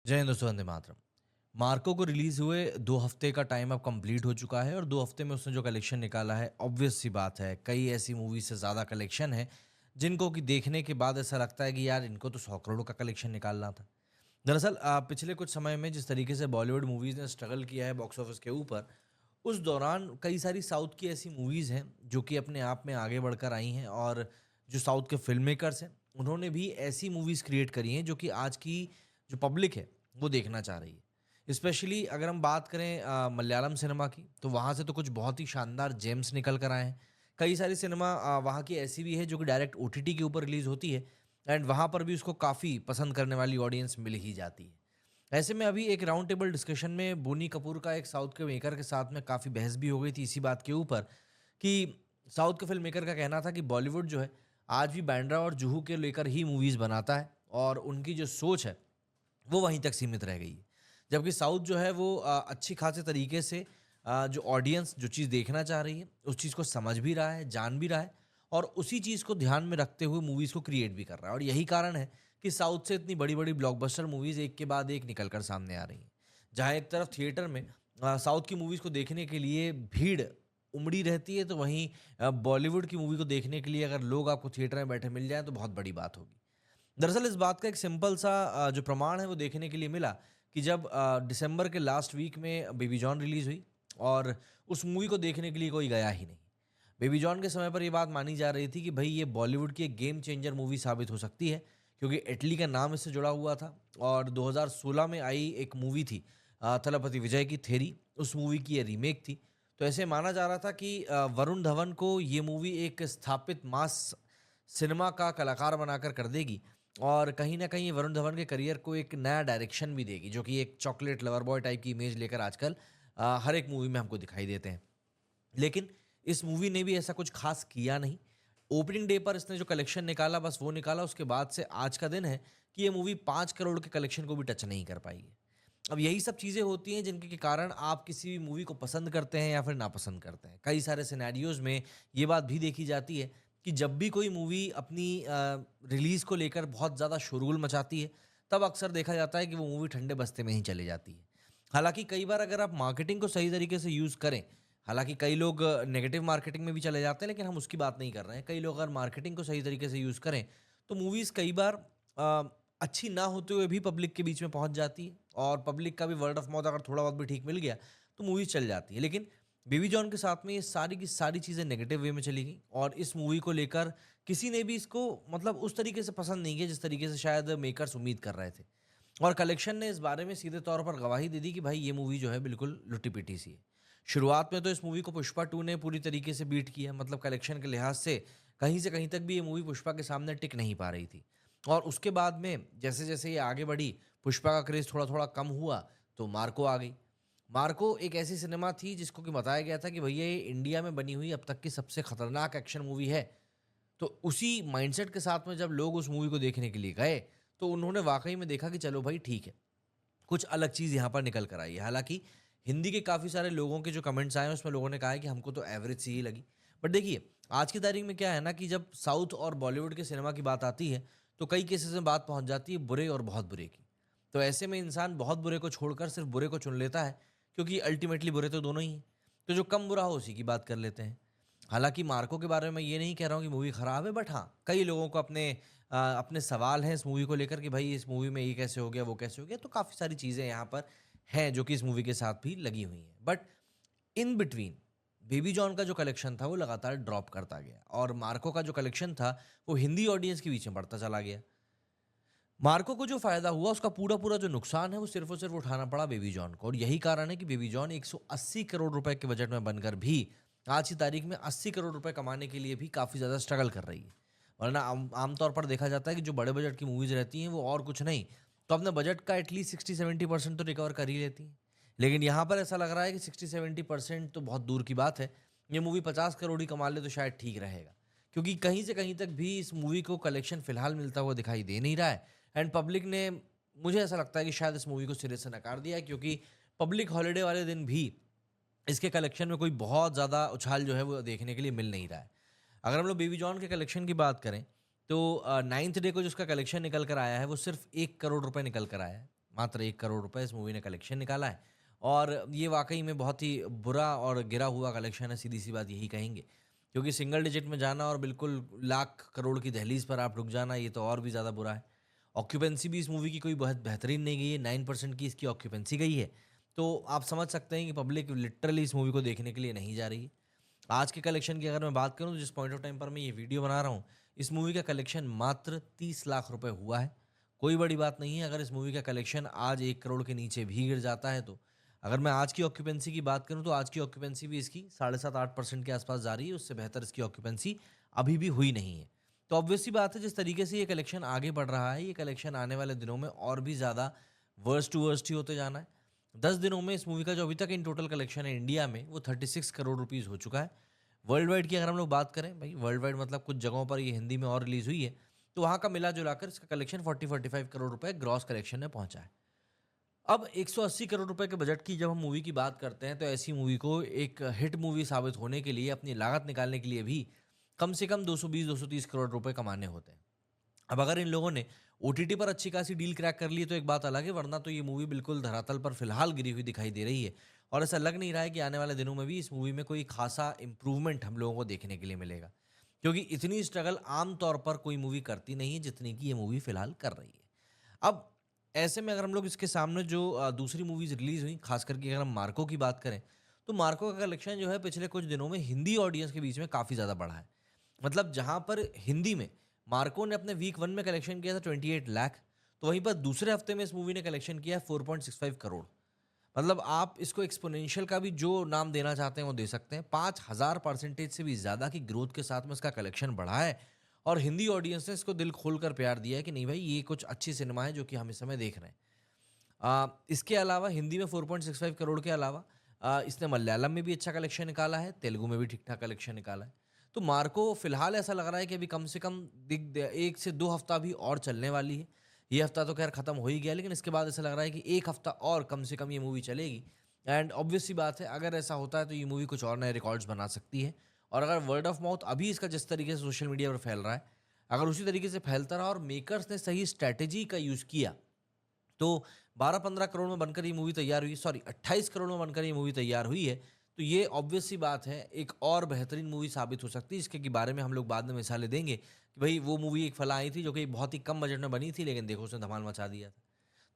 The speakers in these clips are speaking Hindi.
जय हिंद दोस्तों, वंदे मातरम। मार्को को रिलीज हुए 2 हफ्ते का टाइम अब कंप्लीट हो चुका है और 2 हफ्ते में उसने जो कलेक्शन निकाला है, ऑब्वियस सी बात है, कई ऐसी मूवी से ज़्यादा कलेक्शन है जिनको कि देखने के बाद ऐसा लगता है कि यार इनको तो 100 करोड़ का कलेक्शन निकालना था। दरअसल पिछले कुछ समय में जिस तरीके से बॉलीवुड मूवीज़ ने स्ट्रगल किया है बॉक्स ऑफिस के ऊपर, उस दौरान कई सारी साउथ की ऐसी मूवीज़ हैं जो कि अपने आप में आगे बढ़कर आई हैं और जो साउथ के फ़िल्म मेकर्स हैं, उन्होंने भी ऐसी मूवीज़ क्रिएट करी हैं जो कि आज की जो पब्लिक है, वो देखना चाह रही है। स्पेशली अगर हम बात करें मलयालम सिनेमा की, तो वहाँ से तो कुछ बहुत ही शानदार जेम्स निकल कर आए हैं। कई सारी सिनेमा वहाँ की ऐसी भी है जो कि डायरेक्ट ओटीटी के ऊपर रिलीज़ होती है एंड वहाँ पर भी उसको काफ़ी पसंद करने वाली ऑडियंस मिल ही जाती है। ऐसे में अभी एक राउंड टेबल डिस्कशन में बोनी कपूर का एक साउथ के मेकर के साथ में काफ़ी बहस भी हो गई थी इसी बात के ऊपर कि साउथ के फिल्म मेकर का कहना था कि बॉलीवुड जो है आज भी बैंड्रा और जुहू के लेकर ही मूवीज़ बनाता है और उनकी जो सोच है वो वहीं तक सीमित रह गई है। जबकि साउथ जो है वो अच्छी खासे तरीके से जो ऑडियंस जो चीज़ देखना चाह रही है, उस चीज़ को समझ भी रहा है, जान भी रहा है और उसी चीज़ को ध्यान में रखते हुए मूवीज़ को क्रिएट भी कर रहा है और यही कारण है कि साउथ से इतनी बड़ी-बड़ी ब्लॉकबस्टर मूवीज़ एक के बाद एक निकल कर सामने आ रही हैं। जहाँ एक तरफ थिएटर में साउथ की मूवीज़ को देखने के लिए भीड़ उमड़ी रहती है, तो वहीं बॉलीवुड की मूवी को देखने के लिए अगर लोग आपको थिएटर में बैठे मिल जाएँ, तो बहुत बड़ी बात होगी। दरअसल इस बात का एक सिंपल सा जो प्रमाण है वो देखने के लिए मिला कि जब दिसंबर के लास्ट वीक में बेबी जॉन रिलीज़ हुई और उस मूवी को देखने के लिए कोई गया ही नहीं। बेबी जॉन के समय पर ये बात मानी जा रही थी कि भई ये बॉलीवुड की एक गेम चेंजर मूवी साबित हो सकती है क्योंकि इटली का नाम इससे जुड़ा हुआ था और 2016 में आई एक मूवी थी थलपति विजय की थेरी, उस मूवी की ये रीमेक थी। तो ऐसे माना जा रहा था कि वरुण धवन को ये मूवी एक स्थापित मास सिनेमा का कलाकार बनाकर कर देगी और कहीं न कहीं वरुण धवन के करियर को एक नया डायरेक्शन भी देगी, जो कि एक चॉकलेट लवर बॉय टाइप की इमेज लेकर आजकल हर एक मूवी में हमको दिखाई देते हैं। लेकिन इस मूवी ने भी ऐसा कुछ ख़ास किया नहीं। ओपनिंग डे पर इसने जो कलेक्शन निकाला बस वो निकाला, उसके बाद से आज का दिन है कि ये मूवी 5 करोड़ के कलेक्शन को भी टच नहीं कर पाई है। अब यही सब चीज़ें होती हैं जिनके के कारण आप किसी भी मूवी को पसंद करते हैं या फिर नापसंद करते हैं। कई सारे सिनेरियोज़ में ये बात भी देखी जाती है कि जब भी कोई मूवी अपनी रिलीज़ को लेकर बहुत ज़्यादा शोरगुल मचाती है, तब अक्सर देखा जाता है कि वो मूवी ठंडे बस्ते में ही चली जाती है। हालाँकि कई बार अगर आप मार्केटिंग को सही तरीके से यूज़ करें, हालाँकि कई लोग नेगेटिव मार्केटिंग में भी चले जाते हैं, लेकिन हम उसकी बात नहीं कर रहे हैं। कई लोग अगर मार्केटिंग को सही तरीके से यूज़ करें, तो मूवीज़ कई बार अच्छी ना होते हुए भी पब्लिक के बीच में पहुँच जाती है और पब्लिक का भी वर्ड ऑफ माउथ अगर थोड़ा बहुत भी ठीक मिल गया, तो मूवीज़ चल जाती है। लेकिन बेबी जॉन के साथ में ये सारी की सारी चीज़ें नेगेटिव वे में चली गई और इस मूवी को लेकर किसी ने भी इसको मतलब उस तरीके से पसंद नहीं किया, जिस तरीके से शायद मेकर्स उम्मीद कर रहे थे। और कलेक्शन ने इस बारे में सीधे तौर पर गवाही दे दी कि भाई ये मूवी जो है बिल्कुल लुटी-पिटी सी है। शुरुआत में तो इस मूवी को पुष्पा 2 ने पूरी तरीके से बीट किया, मतलब कलेक्शन के लिहाज से कहीं तक भी ये मूवी पुष्पा के सामने टिक नहीं पा रही थी। और उसके बाद में जैसे-जैसे ये आगे बढ़ी, पुष्पा का क्रेज़ थोड़ा-थोड़ा कम हुआ, तो मार्को आ गई। मार्को एक ऐसी सिनेमा थी जिसको कि बताया गया था कि भैया ये इंडिया में बनी हुई अब तक की सबसे खतरनाक एक्शन मूवी है। तो उसी माइंडसेट के साथ में जब लोग उस मूवी को देखने के लिए गए, तो उन्होंने वाक़ई में देखा कि चलो भाई ठीक है। कुछ अलग चीज़ यहाँ पर निकल कर आई है। हालाँकि हिंदी के काफ़ी सारे लोगों के जो कमेंट्स आए हैं, उसमें लोगों ने कहा है कि हमको तो एवरेज सी ही लगी। बट देखिए, आज की तारीख में क्या है ना कि जब साउथ और बॉलीवुड के सिनेमा की बात आती है, तो कई केसेज़ में बात पहुँच जाती है बुरे और बहुत बुरे की। तो ऐसे में इंसान बहुत बुरे को छोड़कर सिर्फ़ बुरे को चुन लेता है, क्योंकि अल्टीमेटली बुरे तो दोनों ही हैं। तो जो कम बुरा हो उसी की बात कर लेते हैं। हालाँकि मार्को के बारे में मैं ये नहीं कह रहा हूँ कि मूवी ख़राब है, बट हाँ, कई लोगों को अपने सवाल हैं इस मूवी को लेकर कि भाई इस मूवी में ये कैसे हो गया, वो कैसे हो गया? तो काफ़ी सारी चीज़ें यहाँ पर हैं जो कि इस मूवी के साथ भी लगी हुई हैं। But in between baby John का जो कलेक्शन था वो लगातार ड्रॉप करता गया और मार्को का जो कलेक्शन था वो हिंदी ऑडियंस के बीच में बढ़ता चला गया। मार्को को जो फ़ायदा हुआ उसका पूरा-पूरा जो नुकसान है वो सिर्फ़ और सिर्फ़ उठाना पड़ा बेबी जॉन को और यही कारण है कि बेबी जॉन 180 करोड़ रुपए के बजट में बनकर भी आज की तारीख में 80 करोड़ रुपए कमाने के लिए भी काफ़ी ज़्यादा स्ट्रगल कर रही है। वरना आम तौर पर देखा जाता है कि जो बड़े बजट की मूवीज़ रहती हैं वो और कुछ नहीं, तो अपने बजट का एटलीस्ट 60-70% तो रिकवर कर ही लेती हैं। लेकिन यहाँ पर ऐसा लग रहा है कि 60-70% तो बहुत दूर की बात है। ये मूवी 50 करोड़ ही कमा ले तो शायद ठीक रहेगा। क्योंकि कहीं से कहीं तक भी इस मूवी को कलेक्शन फ़िलहाल मिलता हुआ दिखाई दे नहीं रहा है एंड पब्लिक ने मुझे ऐसा लगता है कि शायद इस मूवी को सिरे से नकार दिया है क्योंकि पब्लिक हॉलिडे वाले दिन भी इसके कलेक्शन में कोई बहुत ज़्यादा उछाल जो है वो देखने के लिए मिल नहीं रहा है। अगर हम लोग बेबी जॉन के कलेक्शन की बात करें तो 9th डे को जो उसका कलेक्शन निकल कर आया है वो सिर्फ़ 1 करोड़ रुपए निकल कर आया है। मात्र 1 करोड़ रुपए इस मूवी ने कलेक्शन निकाला है और ये वाक़ई में बहुत ही बुरा और गिरा हुआ कलेक्शन है, सीधी-सी बात यही कहेंगे। क्योंकि सिंगल डिजिट में जाना और बिल्कुल लाख करोड़ की दहलीज़ पर आप रुक जाना, ये तो और भी ज़्यादा बुरा है। ऑक्यूपेंसी भी इस मूवी की कोई बहुत बेहतरीन नहीं गई है, 9% की इसकी ऑक्यूपेंसी गई है। तो आप समझ सकते हैं कि पब्लिक लिटरली इस मूवी को देखने के लिए नहीं जा रही है। आज के कलेक्शन की अगर मैं बात करूँ तो जिस पॉइंट ऑफ टाइम पर मैं ये वीडियो बना रहा हूँ, इस मूवी का कलेक्शन मात्र 30 लाख रुपए हुआ है। कोई बड़ी बात नहीं है अगर इस मूवी का कलेक्शन आज 1 करोड़ के नीचे भी गिर जाता है तो। अगर मैं आज की ऑक्यूपेंसी की बात करूँ तो आज की ऑक्यूपेंसी भी इसकी 7.5-8% के आसपास जा रही है, उससे बेहतर इसकी ऑक्यूपेंसी अभी भी हुई नहीं है। तो ऑब्वियस सी बात है जिस तरीके से ये कलेक्शन आगे बढ़ रहा है, ये कलेक्शन आने वाले दिनों में और भी ज़्यादा वर्स्ट टू वर्स्ट ही होते जाना है। 10 दिनों में इस मूवी का जो अभी तक इन टोटल कलेक्शन है इंडिया में वो 36 करोड़ रुपीज़ हो चुका है। वर्ल्ड वाइड की अगर हम लोग बात करें, भाई वर्ल्ड वाइड मतलब कुछ जगहों पर ये हिंदी में और रिलीज़ हुई है, तो वहाँ का मिला-जुलाकर इसका कलेक्शन 40-45 करोड़ रुपए ग्रॉस कलेक्शन में पहुँचा है। अब 180 करोड़ रुपए के बजट की जब हम मूवी की बात करते हैं, तो ऐसी मूवी को एक हिट मूवी साबित होने के लिए, अपनी लागत निकालने के लिए भी कम से कम 220-230 करोड़ रुपए कमाने होते हैं। अब अगर इन लोगों ने ओटीटी पर अच्छी खासी डील क्रैक कर ली तो एक बात अलग है, वरना तो ये मूवी बिल्कुल धरातल पर फिलहाल गिरी हुई दिखाई दे रही है और ऐसा लग नहीं रहा है कि आने वाले दिनों में भी इस मूवी में कोई खासा इंप्रूवमेंट हम लोगों को देखने के लिए मिलेगा। क्योंकि इतनी स्ट्रगल आम तौर पर कोई मूवी करती नहीं है जितनी कि ये मूवी फिलहाल कर रही है। अब ऐसे में अगर हम लोग इसके सामने जो दूसरी मूवीज़ रिलीज़ हुई, ख़ास करके अगर हम मार्को की बात करें, तो मार्को का कलेक्शन जो है पिछले कुछ दिनों में हिंदी ऑडियंस के बीच में काफ़ी ज़्यादा बढ़ा है। मतलब जहाँ पर हिंदी में मार्को ने अपने वीक 1 में कलेक्शन किया था 28 लाख, तो वहीं पर दूसरे हफ्ते में इस मूवी ने कलेक्शन किया है 4.65 करोड़। मतलब आप इसको एक्स्पोनेंशियल का भी जो नाम देना चाहते हैं वो दे सकते हैं। 5000% से भी ज़्यादा की ग्रोथ के साथ में इसका कलेक्शन बढ़ा है और हिंदी ऑडियंस ने इसको दिल खोलकर प्यार दिया है कि नहीं भाई ये कुछ अच्छी सिनेमा है जो कि हम इस समय देख रहे हैं। इसके अलावा हिंदी में 4.65 करोड़ के अलावा इसने मलयालम में भी अच्छा कलेक्शन निकाला है, तेलुगु में भी ठीक-ठाक कलेक्शन निकाला है। तो मार्को फिलहाल ऐसा लग रहा है कि अभी कम से कम 1 से 2 हफ्ता भी और चलने वाली है। ये हफ्ता तो खैर खत्म हो ही गया, लेकिन इसके बाद ऐसा लग रहा है कि 1 हफ्ता और कम से कम ये मूवी चलेगी एंड ऑब्वियस सी बात है अगर ऐसा होता है तो ये मूवी कुछ और नए रिकॉर्ड्स बना सकती है और अगर वर्ड ऑफ माउथ अभी इसका जिस तरीके से सोशल मीडिया पर फैल रहा है, अगर उसी तरीके से फैलता रहा और मेकर्स ने सही स्ट्रैटेजी का यूज़ किया तो 12-15 करोड़ में बनकर ये मूवी तैयार हुई, सॉरी 28 करोड़ में बनकर ये मूवी तैयार हुई है, तो ये ऑब्वियस सी बात है एक और बेहतरीन मूवी साबित हो सकती है, इसके कि बारे में हम लोग बाद में मिसालें देंगे कि भई वो मूवी एक फलाँ आई थी जो कि बहुत ही कम बजट में बनी थी लेकिन देखो उसने धमाल मचा दिया था।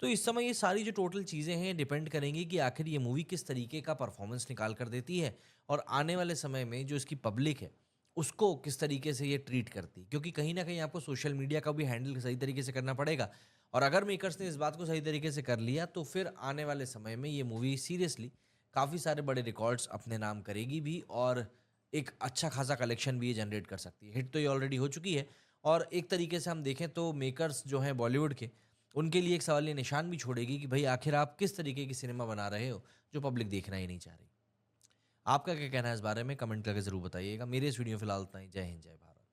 तो इस समय ये सारी जो टोटल चीज़ें हैं डिपेंड करेंगी कि आखिर ये मूवी किस तरीके का परफॉर्मेंस निकाल कर देती है और आने वाले समय में जो इसकी पब्लिक है, उसको किस तरीके से ये ट्रीट करती है। क्योंकि कहीं न कहीं आपको सोशल मीडिया का भी हैंडल सही तरीके से करना पड़ेगा और अगर मेकर्स ने इस बात को सही तरीके से कर लिया तो फिर आने वाले समय में ये मूवी सीरियसली काफ़ी सारे बड़े रिकॉर्ड्स अपने नाम करेगी भी और एक अच्छा खासा कलेक्शन भी ये जनरेट कर सकती है। हिट तो ये ऑलरेडी हो चुकी है और एक तरीके से हम देखें तो मेकर्स जो हैं बॉलीवुड के, उनके लिए एक सवालिया निशान भी छोड़ेगी कि भई आखिर आप किस तरीके की सिनेमा बना रहे हो, जो पब्लिक देखना ही नहीं चाह रही। आपका क्या कहना है इस बारे में? कमेंट करके ज़रूर बताइएगा। मेरे इस वीडियो में फिलहाल इतना ही। जय हिंद, जय भारत।